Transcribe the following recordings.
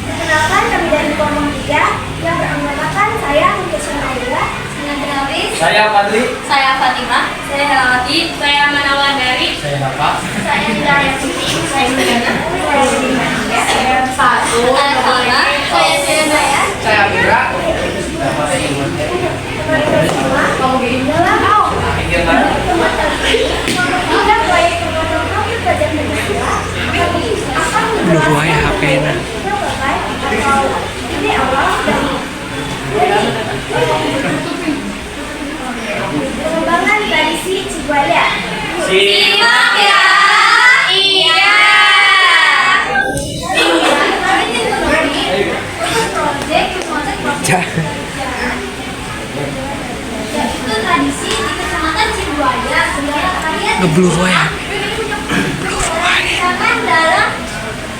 Perkenalkan, kami dari kelompok 3 yang beranggotakan saya Mutiara Aida, saya Gravis, saya Fadli, saya Fatimah, saya Herawati, saya Manawandari, saya Bapak, saya Hidayah Putri, saya Mujana, saya Dimania, saya Fatu, saya Sirendaya, saya Mira. teman-teman semua, dalam proyek program belajar Pancasila, kami akan menjelaskan HP-nya. atau ide awal dari pengembangan tradisi Cibuaya. simak ya. Iya. Yaitu tradisi di Kecamatan Cibuaya. Kalian Ngeblur ya. misalkan dalam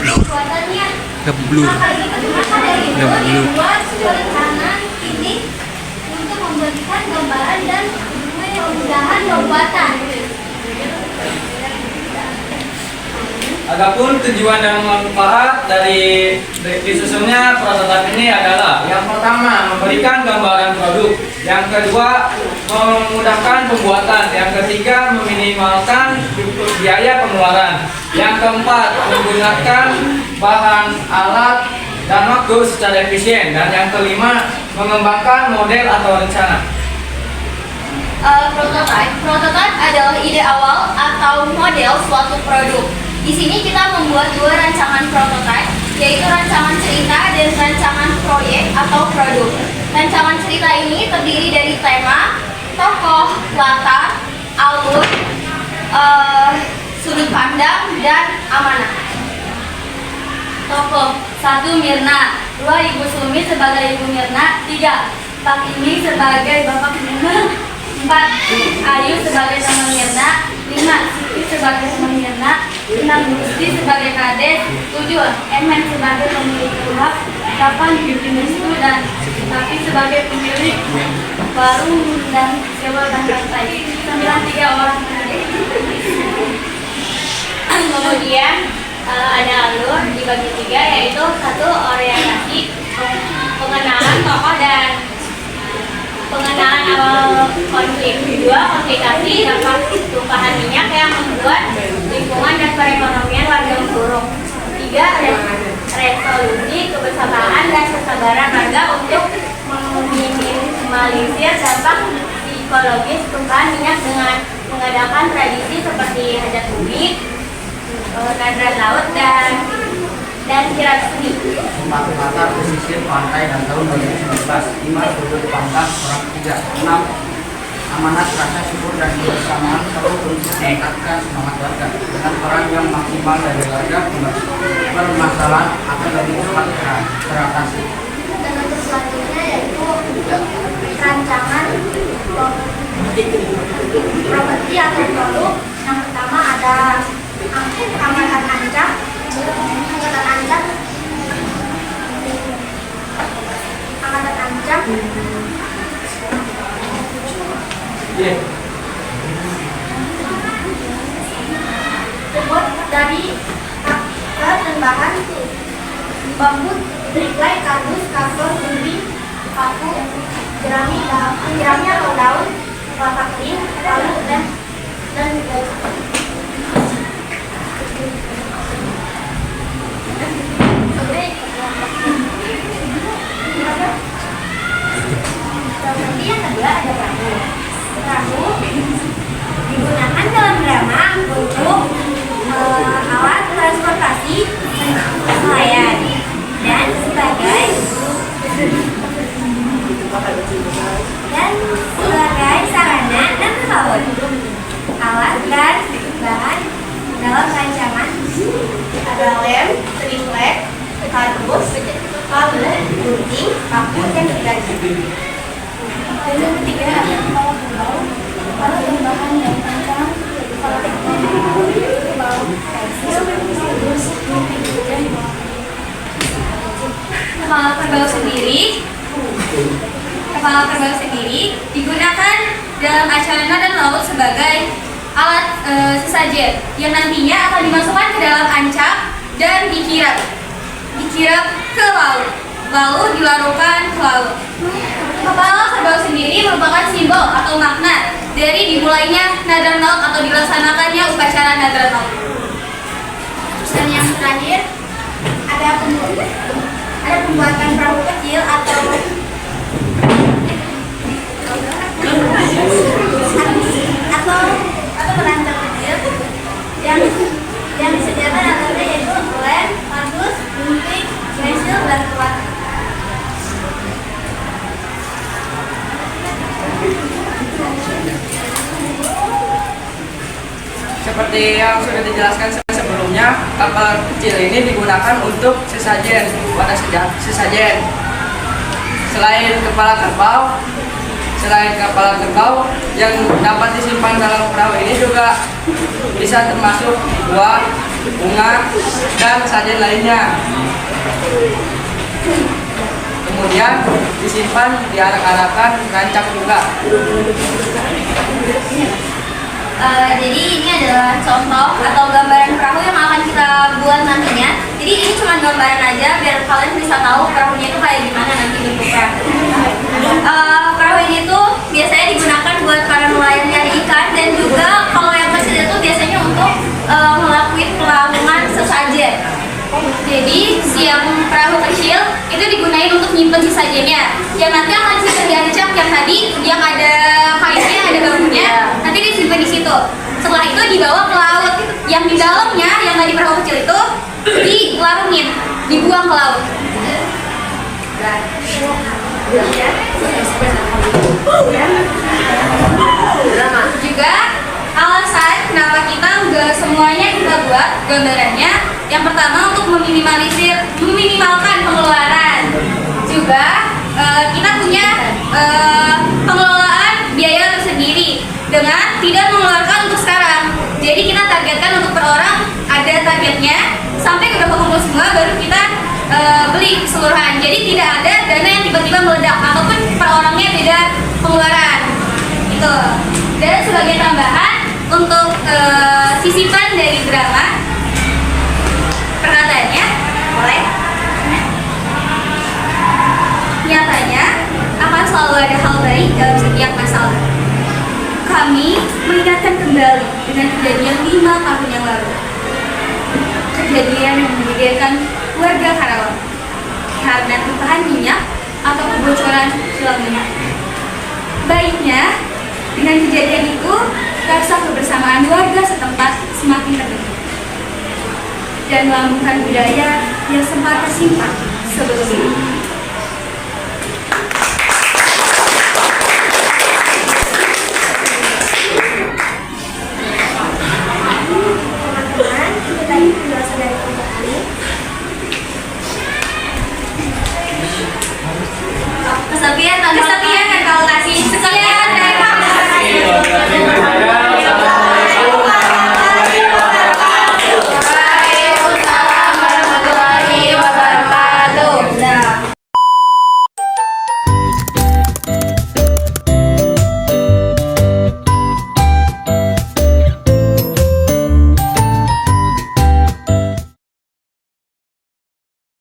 pembuatannya. Ngeblur. Maka dari itu dibuat rencana ini untuk memberikan gambaran dan kemudahan pembuatan. Adapun tujuan dan manfaat dari disusunnya prototipe ini adalah yang pertama memberikan gambaran produk, yang kedua memudahkan pembuatan, yang ketiga meminimalkan biaya pengeluaran, yang keempat menggunakan bahan alat dan waktu secara efisien, dan yang kelima mengembangkan model atau rencana. Prototipe adalah ide awal atau model suatu produk. Di sini kita membuat dua rancangan prototipe, yaitu rancangan cerita dan rancangan proyek atau produk. Rancangan cerita ini terdiri dari tema, tokoh, latar, alur, sudut pandang, dan amanah. Tokoh 1. Mirna, 2. Ibu Sumi sebagai Ibu Mirna, 3. Pak Indi sebagai Bapak Mirna, 4. Ayu sebagai teman Mirna, 5. Siti sebagai teman Mirna, 6. Gusti sebagai kades, 7. Emen sebagai pemilik rumah, 8. Yudinestu dan Tapi sebagai pemilik warung dan sewa dan rantai, 9. 3 orang kades. Kemudian ada alur dibagi 3, yaitu 1. Orientasi, pengenalan tokoh dan pengenalan awal konflik, 2. Komplikasi, dampak tumpahan minyak yang membuat lingkungan dan perekonomian warga memburuk, 3. Resolusi, kebersamaan dan kesabaran warga untuk meminimalisir dampak psikologis tumpahan minyak dengan mengadakan tradisi seperti hajat bumi, nadran laut, dan kirap seni. Mata pesisir pantai dan tahun 2019, 5. Sudut pandang orang 3, 6. Amanat rasa syukur dan kebersamaan perlu untuk meningkatkan semangat warga dengan peran yang maksimal dari warga bermasalah akan lebih cepat teratasi. Dan untuk selanjutnya yaitu rancangan properti atau produk. Yang pertama ada angkatan ancak. Angkatan ancak Iya. Terbuat dari akar dan bahan bambu, triplek, kardus, kasur, duri, paku, jerami atau daun, kelapa kering, palu, dan nanti yang kedua ada perahu. Perahu digunakan dalam drama untuk alat transportasi nelayan dan sebagai sarana dan laut. Alat dan bahan dalam rancangan ada lem, triplek, kardus, palu, gunting, paku, dan gergaji. Dan yang ketiga ada alat berbau, alat dan bahan dalam rancangan Kepala kerbau sendiri digunakan dalam acara nada dan laut sebagai alat sesajen yang nantinya akan dimasukkan ke dalam ancak dan dikirap ke laut, lalu dilarutkan ke laut. Kepala kerbau sendiri merupakan simbol atau makna dari dimulainya nada dan laut atau dilaksanakannya upacara nada dan laut. Dan yang terakhir ada pembuatan perahu kecil atau perancang kecil yang disediakan antaranya yaitu lem, kardus, gunting, pensil, dan pewarna. Seperti yang sudah dijelaskan sebelumnya, kapal kecil ini digunakan untuk sesajen, sesajen. Selain kepala kerbau yang dapat disimpan dalam perahu ini juga bisa termasuk buah, bunga, dan sajen lainnya. Kemudian disimpan di arak-arakan rancak juga. Jadi ini adalah contoh atau gambaran perahu yang akan kita buat nantinya. Jadi ini cuma gambaran aja biar kalian bisa tahu perahunya itu kayak gimana nanti bentuknya. Perahu ini tuh biasanya digunakan buat para nelayan nyari ikan, dan juga kalau yang kecil itu biasanya untuk ngelakuin pelamungan sesajen. Jadi si yang perahu kecil itu digunain untuk nyimpen sesajennya, yang nanti akan disimpan di ancak yang tadi yang ada kainnya, ada bambunya, nanti disimpan di situ. Setelah itu dibawa ke laut, yang di dalamnya yang tadi perahu kecil itu dilarungin, dibuang ke laut. Juga alasan kenapa kita nggak semuanya kita buat gambarannya. Yang pertama untuk meminimalkan pengeluaran. Juga kita punya pengelolaan biaya tersendiri dengan tidak mengeluarkan untuk sekarang. Jadi kita targetkan untuk per orang ada targetnya, sampai udah kumpul semua baru kita beli keseluruhan. Jadi tidak ada dana yang tiba-tiba meledak ataupun per orangnya beda pengeluaran. Itu. Dan sebagai tambahan untuk sisipan dari drama, perkataannya boleh. Nyatanya akan selalu ada hal baik dalam setiap masalah. Kami mengingatkan kembali dengan kejadian 5 tahun yang lalu. Kejadian yang menggegerkan warga Karawang karena tumpahan minyak atau kebocoran kilang minyak. Baiknya, dengan kejadian itu, rasa kebersamaan warga setempat semakin terbentuk dan melambungkan budaya yang sempat tersimpan sebelum ini.